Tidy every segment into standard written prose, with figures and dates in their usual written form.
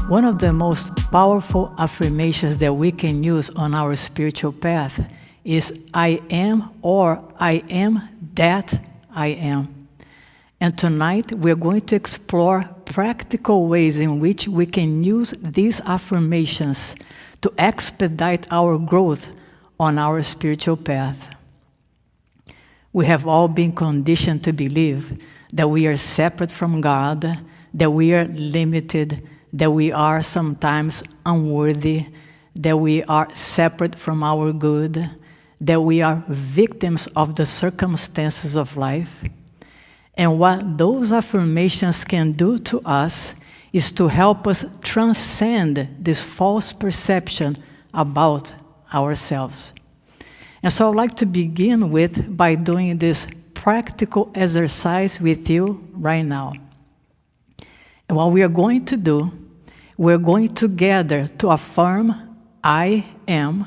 One of the most powerful affirmations that we can use on our spiritual path is I am, or I am that I am. And tonight we're going to explore practical ways in which we can use these affirmations to expedite our growth on our spiritual path. We have all been conditioned to believe that we are separate from God, that we are limited, that we are sometimes unworthy, that we are separate from our good, that we are victims of the circumstances of life. And what those affirmations can do to us is to help us transcend this false perception about ourselves. And so I'd like to begin by doing this practical exercise with you right now. And what we are going to do, we're going together to affirm I am,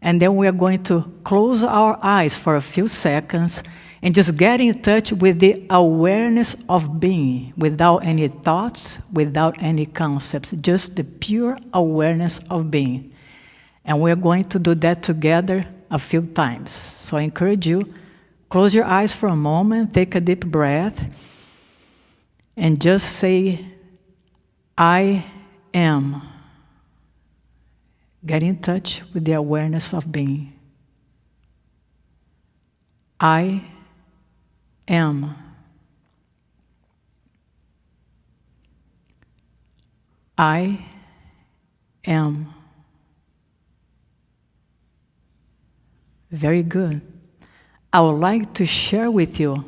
and then we are going to close our eyes for a few seconds and just get in touch with the awareness of being, without any thoughts, without any concepts, just the pure awareness of being. And we're going to do that together a few times. So I encourage you, close your eyes for a moment, take a deep breath, and just say, I am. Get in touch with the awareness of being. I am. I am. Very good. I would like to share with you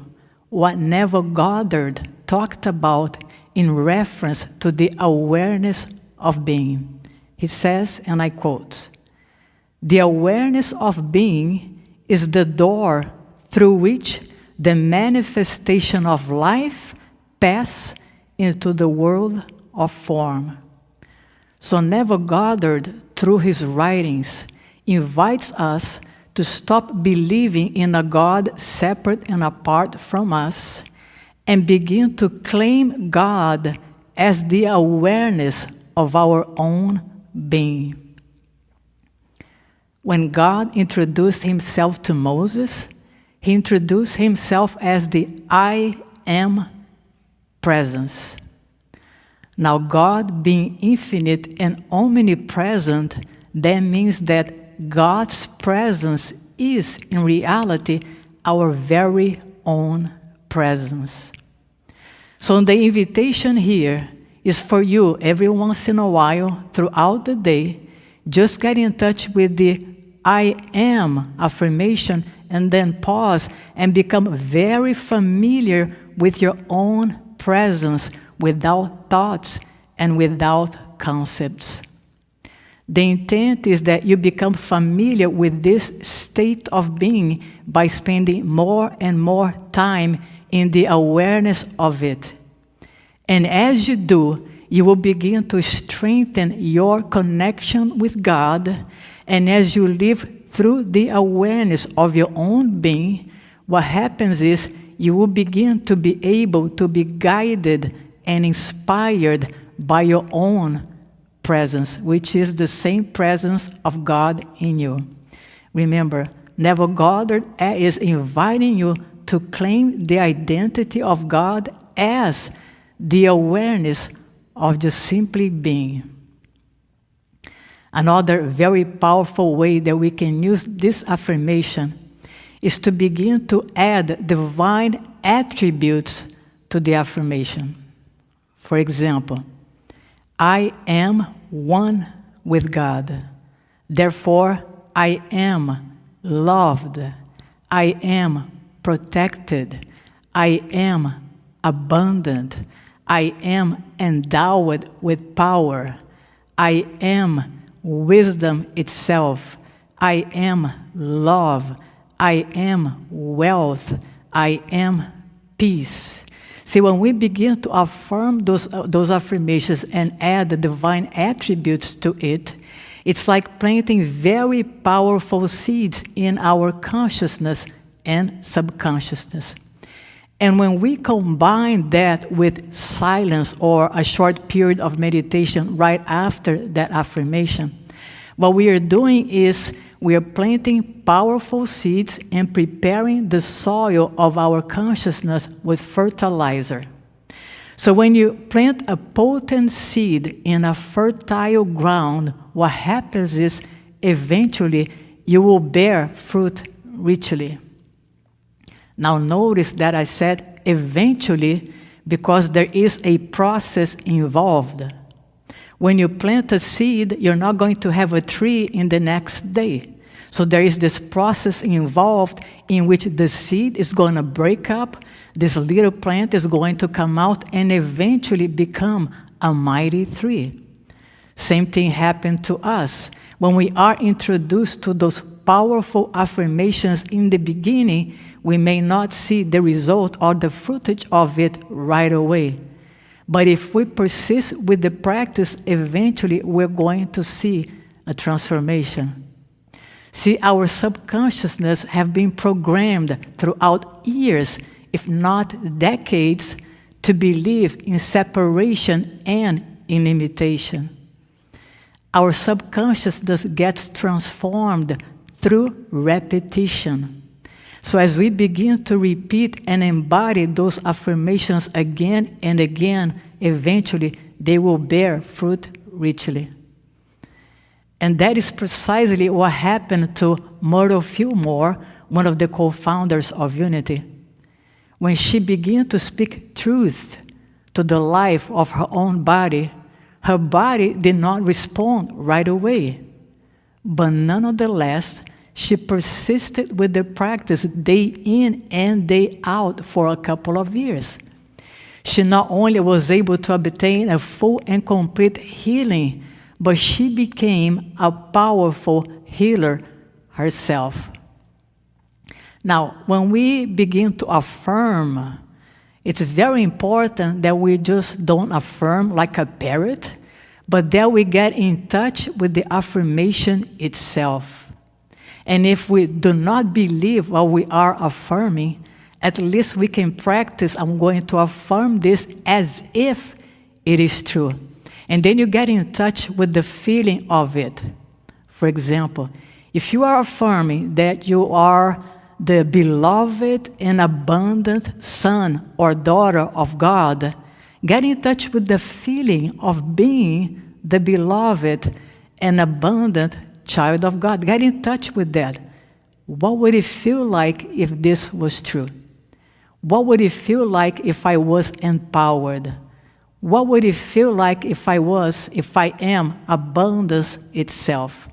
what Neville Goddard talked about in reference to the awareness of being. He says, and I quote, "The awareness of being is the door through which the manifestation of life pass into the world of form." So Neville Goddard, through his writings, invites us to stop believing in a God separate and apart from us and begin to claim God as the awareness of our own being. When God introduced himself to Moses, he introduced himself as the I am presence. Now, God being infinite and omnipresent, that means that God's presence is, in reality, our very own presence. So the invitation here is for you, every once in a while, throughout the day, just get in touch with the I am affirmation, and then pause and become very familiar with your own presence without thoughts and without concepts. The intent is that you become familiar with this state of being by spending more and more time in the awareness of it. And as you do, you will begin to strengthen your connection with God. And as you live through the awareness of your own being, what happens is you will begin to be able to be guided and inspired by your own presence, which is the same presence of God in you. Remember, Neville Goddard is inviting you to claim the identity of God as the awareness of just simply being. Another very powerful way that we can use this affirmation is to begin to add divine attributes to the affirmation. For example, I am one with God. Therefore, I am loved. I am protected. I am abundant. I am endowed with power. I am wisdom itself. I am love. I am wealth. I am peace. See, when we begin to affirm those affirmations and add the divine attributes to it, it's like planting very powerful seeds in our consciousness and subconsciousness. And when we combine that with silence or a short period of meditation right after that affirmation, what we are doing is we are planting powerful seeds and preparing the soil of our consciousness with fertilizer. So when you plant a potent seed in a fertile ground, what happens is eventually you will bear fruit richly. Now notice that I said eventually because there is a process involved. When you plant a seed, you're not going to have a tree in the next day. So there is this process involved in which the seed is going to break up, this little plant is going to come out and eventually become a mighty tree. Same thing happened to us. When we are introduced to those powerful affirmations in the beginning, we may not see the result or the fruitage of it right away. But if we persist with the practice, eventually we're going to see a transformation. See, our subconsciousness have been programmed throughout years, if not decades, to believe in separation and in imitation. Our subconsciousness gets transformed through repetition. So as we begin to repeat and embody those affirmations again and again, eventually they will bear fruit richly. And that is precisely what happened to Myrtle Fillmore, one of the co-founders of Unity. When she began to speak truth to the life of her own body, her body did not respond right away. But nonetheless, she persisted with the practice day in and day out for a couple of years. She not only was able to obtain a full and complete healing, but she became a powerful healer herself. Now, when we begin to affirm, it's very important that we just don't affirm like a parrot, but that we get in touch with the affirmation itself. And if we do not believe what we are affirming, at least we can practice, I'm going to affirm this as if it is true. And then you get in touch with the feeling of it. For example, if you are affirming that you are the beloved and abundant son or daughter of God, get in touch with the feeling of being the beloved and abundant child of God. Get in touch with that. What would it feel like if this was true? What would it feel like if I was empowered? What would it feel like if I am abundance itself?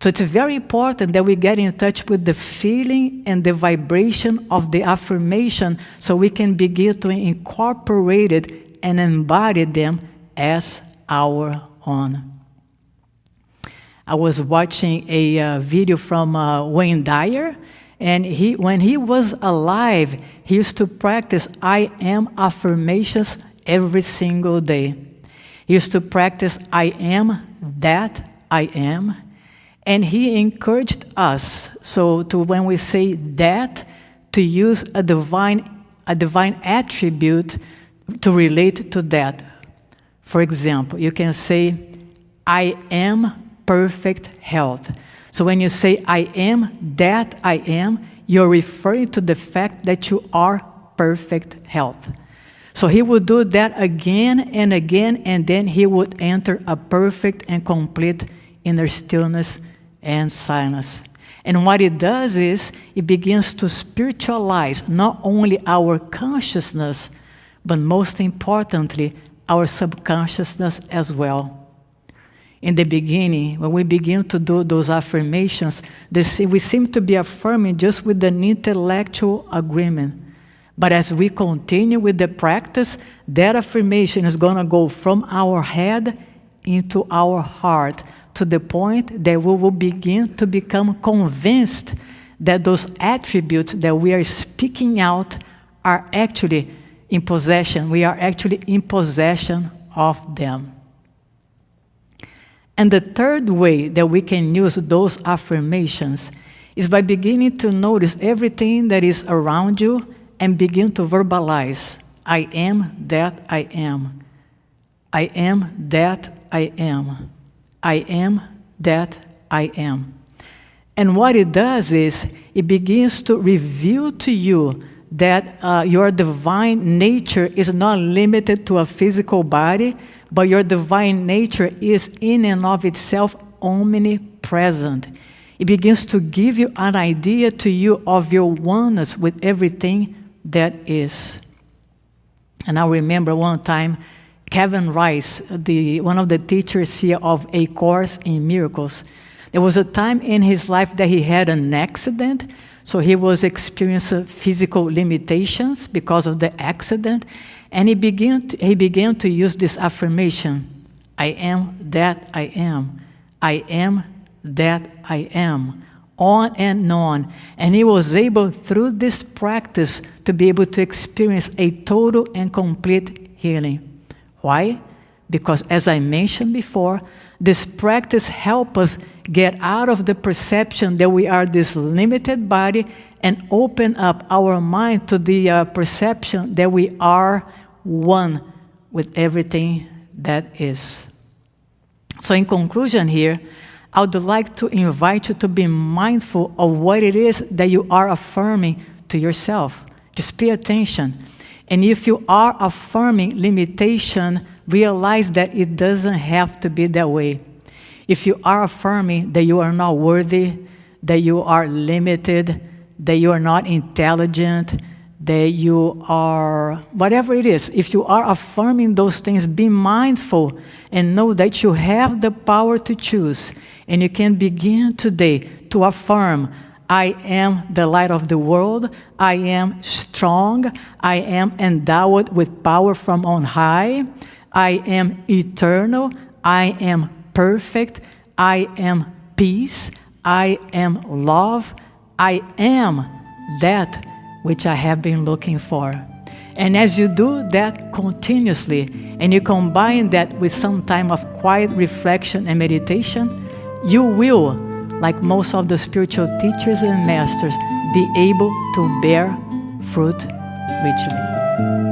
So it's very important that we get in touch with the feeling and the vibration of the affirmation so we can begin to incorporate it and embody them as our own. I was watching a video from Wayne Dyer, and when he was alive, he used to practice I am affirmations every single day. He used to practice I am that I am. And he encouraged us, so to when we say that, to use a divine attribute to relate to that. For example, you can say, I am perfect health. So when you say, I am that I am, you're referring to the fact that you are perfect health. So he would do that again and again, and then he would enter a perfect and complete inner stillness and silence. And what it does is, it begins to spiritualize not only our consciousness, but most importantly, our subconsciousness as well. In the beginning, when we begin to do those affirmations, we seem to be affirming just with an intellectual agreement. But as we continue with the practice, that affirmation is going to go from our head into our heart, to the point that we will begin to become convinced that those attributes that we are speaking out are actually in possession. We are actually in possession of them. And the third way that we can use those affirmations is by beginning to notice everything that is around you and begin to verbalize, I am that I am. I am that I am. I am that I am. And what it does is, it begins to reveal to you that your divine nature is not limited to a physical body, but your divine nature is in and of itself omnipresent. It begins to give you an idea to you of your oneness with everything that is. And I remember one time, Kevin Rice, one of the teachers here of A Course in Miracles, there was a time in his life that he had an accident, so he was experiencing physical limitations because of the accident, and he began to use this affirmation, I am that I am. I am that I am. On and on. And he was able, through this practice, to be able to experience a total and complete healing. Why? Because, as I mentioned before, this practice helps us get out of the perception that we are this limited body and open up our mind to the perception that we are one with everything that is. So in conclusion here, I would like to invite you to be mindful of what it is that you are affirming to yourself. Just pay attention. And if you are affirming limitation, realize that it doesn't have to be that way. If you are affirming that you are not worthy, that you are limited, that you are not intelligent, that you are, whatever it is, if you are affirming those things, be mindful and know that you have the power to choose. And you can begin today to affirm, I am the light of the world, I am strong, I am endowed with power from on high, I am eternal, I am perfect, I am peace, I am love, I am that which I have been looking for. And as you do that continuously, and you combine that with some time of quiet reflection and meditation, you will, like most of the spiritual teachers and masters, be able to bear fruit richly.